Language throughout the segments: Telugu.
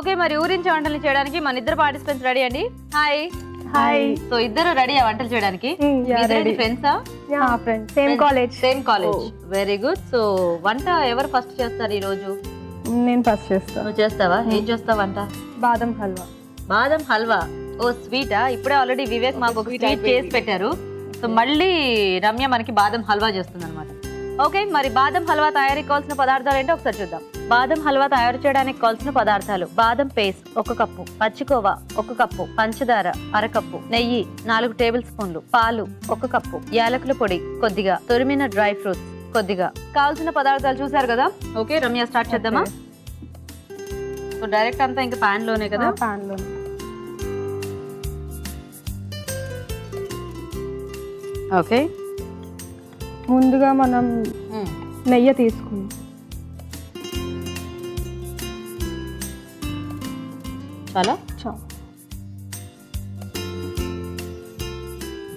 ఓకే మరి ఊరించి వంటలు చేయడానికి మన ఇద్దరు పార్టిసిపెంట్స్ రెడీ అండి. Hi hi. సో ఇద్దరు రెడీ వంటలు చేయడానికి? ఫ్రెండ్సా? Same college. Very good. So వంట ఎవరు ఫస్ట్ చేస్తారు ఈ రోజు? నేను ఫస్ట్ చేస్తాను. నువ్వు చేస్తావా? ఏం చేస్తావు వంట? బాదం హల్వా. బాదం హల్వా. ఓ స్వీటా? ఇప్పుడే ఆల్రెడీ వివేక్ మాకు ఒక స్వీట్ చేసి పెట్టారు. సో మళ్ళీ రమ్య మనకి బాదం హల్వా చేస్తుంది అనమాట. ఓకే మరి బాదం హల్వా తయారీకి కావాల్సిన పదార్థాలు ఏంటో ఒకసారి చూద్దాం. బాదం హల్వా తయారు చేయడానికి కావాల్సిన పదార్థాలు: బాదం పేస్ట్ 1 కప్పు, పచ్చికోవా 1 కప్పు, పంచదార 1/2 కప్పు, నెయ్యి 4 టేబుల్ స్పూన్లు, పాలు 1 కప్పు, యాలకుల పొడి కొద్దిగా, తురిమిన డ్రై ఫ్రూట్స్ కొద్దిగా. కావాల్సిన పదార్థాలు చూసారు కదా. ఓకే రమ్య స్టార్ట్ చేద్దామా? సో డైరెక్ట్ అంతా ఇంకా పాన్ లోనే కదా? పాన్ లో. ఓకే ముందుగా మనం నెయ్యి తీసుకుందాం. చాలా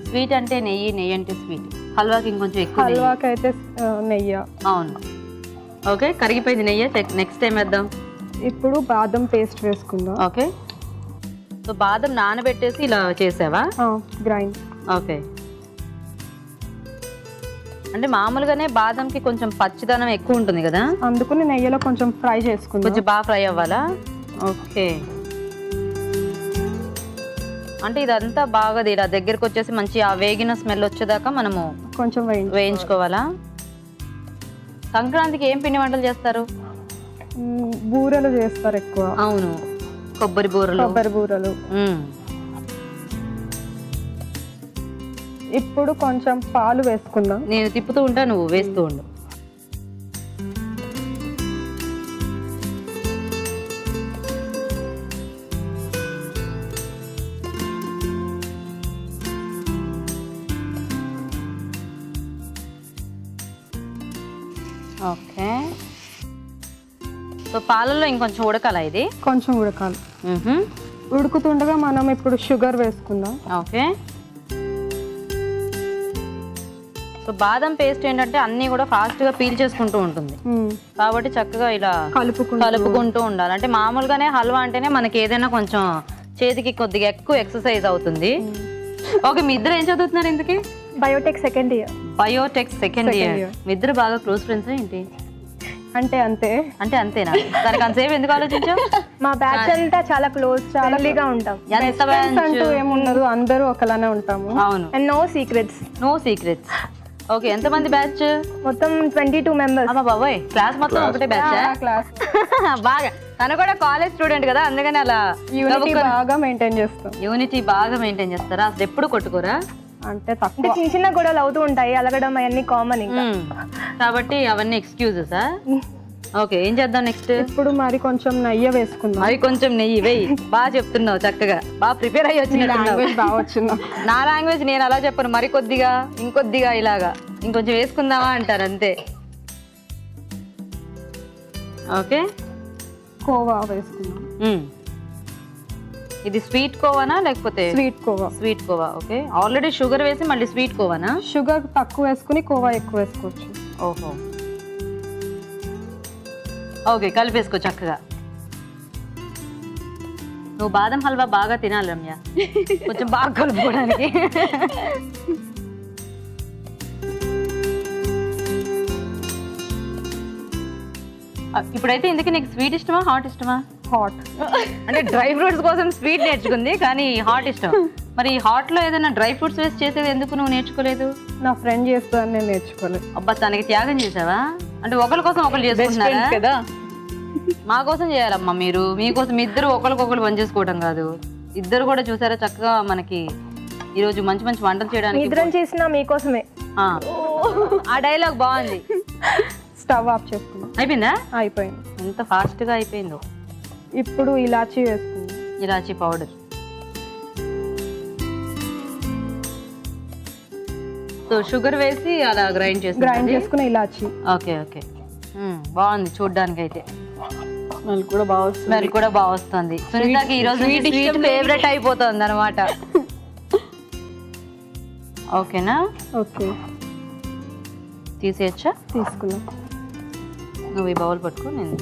స్వీట్ అంటే నెయ్యి, నెయ్యి అంటే స్వీట్. హల్వాకి ఇంకొంచెం ఎక్కువ. హల్వాకి అయితే నెయ్యి. అవును. ఓకే కరిగిపోయింది నెయ్యి. నెక్స్ట్ టైం వేద్దాం. ఇప్పుడు బాదం పేస్ట్ వేసుకుందాం. ఓకే సో బాదం నానబెట్టేసి ఇలా చేసావా? గ్రైండ్. ఓకే అంటే మామూలుగానే బాదంకి కొంచెం పచ్చిదనం ఎక్కువ ఉంటుంది కదా, అందుకని నెయ్యిలో కొంచెం ఫ్రై చేసుకుందాం. కొంచెం బాగా ఫ్రై అవ్వాలా? ఓకే అంటే ఇదంతా బాగా ఇలా దగ్గరకు వచ్చేసి మంచి ఆ వేగిన స్మెల్ వచ్చేదాకా మనము కొంచెం వేయించుకోవాలా? సంక్రాంతికి ఏం పిండి వంటలు చేస్తారు? బూరెలు చేస్తారు ఎక్కువ. అవును కొబ్బరి బూరెలు. ఇప్పుడు కొంచెం పాలు వేసుకుందాం. నేను తిప్పుతూ ఉంటా, నువ్వు వేస్తూ ఉండు. ఓకే సో పాలల్లో ఇంకొంచెం ఉడకాలా? ఇది కొంచెం ఉడకాలి. ఉడుకుతుండగా మనం ఇప్పుడు షుగర్ వేసుకుందాం. ఓకే సో బాదం పేస్ట్ ఏంటంటే అన్నీ కూడా ఫాస్ట్గా పీల్ చేసుకుంటూ ఉంటుంది కాబట్టి చక్కగా ఇలా కలుపుకుంటూ ఉండాలి. అంటే మామూలుగానే హల్వా అంటేనే మనకి ఏదైనా కొంచెం చేతికి కొద్దిగా ఎక్కువ ఎక్సర్సైజ్ అవుతుంది. ఓకే మీ ఇద్దరు ఏం చదువుతున్నారు ఇంతకీ? Biotech second year. Biotech second year. మీ ఇద్దరు బాగా క్లోజ్ ఫ్రెండ్స్ ఏంటి? అంటే అంతేనా? దానికి అంతసేపు ఎందుకు ఆలోచించావు? మా బ్యాచ్ అంతా చాలా క్లోజ్, చాలాగా ఉంటాం. ఎంత బ్యాచ్ అంటూ ఏముండదు, అందరూ ఒకలానే ఉంటాము. అవును. And no secrets. ఓకే ఎంతమంది బ్యాచ్? మొత్తం 22 మెంబర్స్. అమ్మా బాబోయ్ క్లాస్ మొత్తం ఒకటే బ్యాచ్? క్లాస్ బాగా తను కూడా కాలేజ్ స్టూడెంట్ కదా, అందుకని అలా యూనిటీ బాగా మెయింటైన్ చేస్తాం. యూనిటీ బాగా మెయింటైన్ చేస్తారా? అసలు ఎప్పుడు కొట్టుకోరా? అంటే తక్కువ చిన్న గొడవలు అవుతూ ఉంటాయి, అలగడం అవన్నీ కామన్ ఇంకా. కాబట్టి అవన్నీ ఎక్స్క్యూజెసా? ఓకే ఏం చేద్దాం నెక్స్ట్? ఇప్పుడు మరి కొంచెం నెయ్యి వేసుకుందాం. మరి కొంచెం నెయ్యి వేయి. బాగా చెప్తున్నావు, చక్కగా బాగా ప్రిపేర్ అయ్యి వచ్చిన. నా లాంగ్వేజ్ నేను అలా చెప్పను, మరి కొద్దిగా ఇంకొద్దిగా ఇలాగా ఇంకొంచెం వేసుకుందామా అంటారు అంతే. ఓకే కోవా వేసుకుందాం. ఇది స్వీట్ కోవానా లేకపోతే? Sweet khoa. Okay already sugar వేసి మళ్ళీ స్వీట్ కోవానా? షుగర్ తక్కువ వేసుకుని కోవా ఎక్కువ వేసుకోవచ్చు. ఓహో ఓకే కలిపేసుకో చక్కగా. నువ్వు బాదం హల్వా బాగా తినాలి రమ్య, కొంచెం బాగా కలుపుకోవడానికి. ఇప్పుడైతే ఇందుకు నీకు స్వీట్ ఇష్టమా హాట్ ఇష్టమా? హాట్. అంటే డ్రై ఫ్రూట్స్ కోసం స్వీట్ నేర్చుకుంది కానీ హాట్ ఇష్టం. మరి హాట్ లో ఏదైనా డ్రై ఫ్రూట్స్ వేసి చేసేది ఎందుకు నువ్వు నేర్చుకోలేదు? నా ఫ్రెండ్ చేస్తాను, నేను నేర్చుకోలేదు. అబ్బా తనకి త్యాగం చేసావా? అంటే ఒకరి కోసం ఒకరు చేసుకుంటున్నారా కదా? మా కోసం చేయాలమ్మా మీరు, మీకోసం ఇద్దరు ఒకరికొకరు పని చేసుకోవడం కాదు. ఇద్దరు కూడా చూసారా చక్కగా మనకి ఈరోజు మంచి మంచి వంటలు చేయడానికి. ఇద్దరం చేసినా మీకోసమే. ఆ డైలాగ్ బాగుంది. స్టవ్ ఆఫ్ చేసుకున్నాం. అయిపోయిందా? అయిపోయింది. ఎంత ఫాస్ట్ గా అయిపోయిందో. ఇప్పుడు ఇలాచీ వేసుకుందాం. ఇలాచీ పౌడర్. సో షుగర్ వేసి అలా గ్రైండ్ చేసుకుని ఇలాచీ. ఓకే ఓకే బాగుంది చూడ్డానికి అయితే. స్మెల్ కూడా బాగా వస్తుంది. సునీతకి ఈరోజు స్వీట్ ఫేవరెట్ అయిపోతుంది అనమాట. ఓకేనా? ఓకే తీసేయచ్చా? తీసుకున్నా. నువ్వు ఈ బౌల్ పట్టుకో, నేను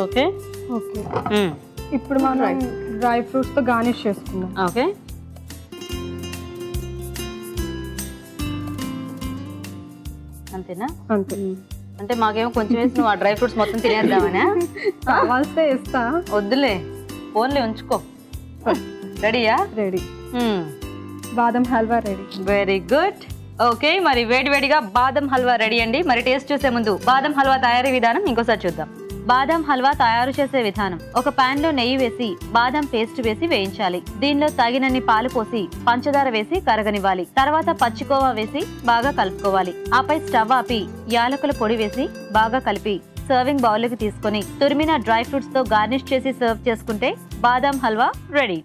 ఓకే ఓకే ఇప్పుడు మనం డ్రై ఫ్రూట్స్ తో గార్నిష్ చేసుకుందాం. ఓకే అంతేనా? అంతే. అంటే మాకేమో కొంచెం వేసి నువ్వు ఆ డ్రై ఫ్రూట్స్ మొత్తం తినేద్దామనా? కావాల్స్తే ఇస్తా. వద్దులే, ఓన్లీ ఉంచుకో. రెడీయా? రెడీ. బాదం halwa ready. Very good. Okay, మరి వేడివేడిగా బాదం హల్వా రెడీ అండి. మరి టేస్ట్ చూసే ముందు బాదం హల్వా తయారీ విధానం ఇంకోసారి చూద్దాం. బాదం హల్వా తయారు చేసే విధానం: ఒక పాన్ లో నెయ్యి వేసి బాదం పేస్ట్ వేసి వేయించాలి. దీనిలో తగినన్ని పాలు పోసి పంచదార వేసి కరగనివ్వాలి. తర్వాత పచ్చికోవా వేసి బాగా కలుపుకోవాలి. ఆపై స్టవ్ ఆపి యాలకుల పొడి వేసి బాగా కలిపి సర్వింగ్ బౌల్ కి తీసుకొని తురిమిన డ్రై ఫ్రూట్స్ తో గార్నిష్ చేసి సర్వ్ చేసుకుంటే బాదం హల్వా రెడీ.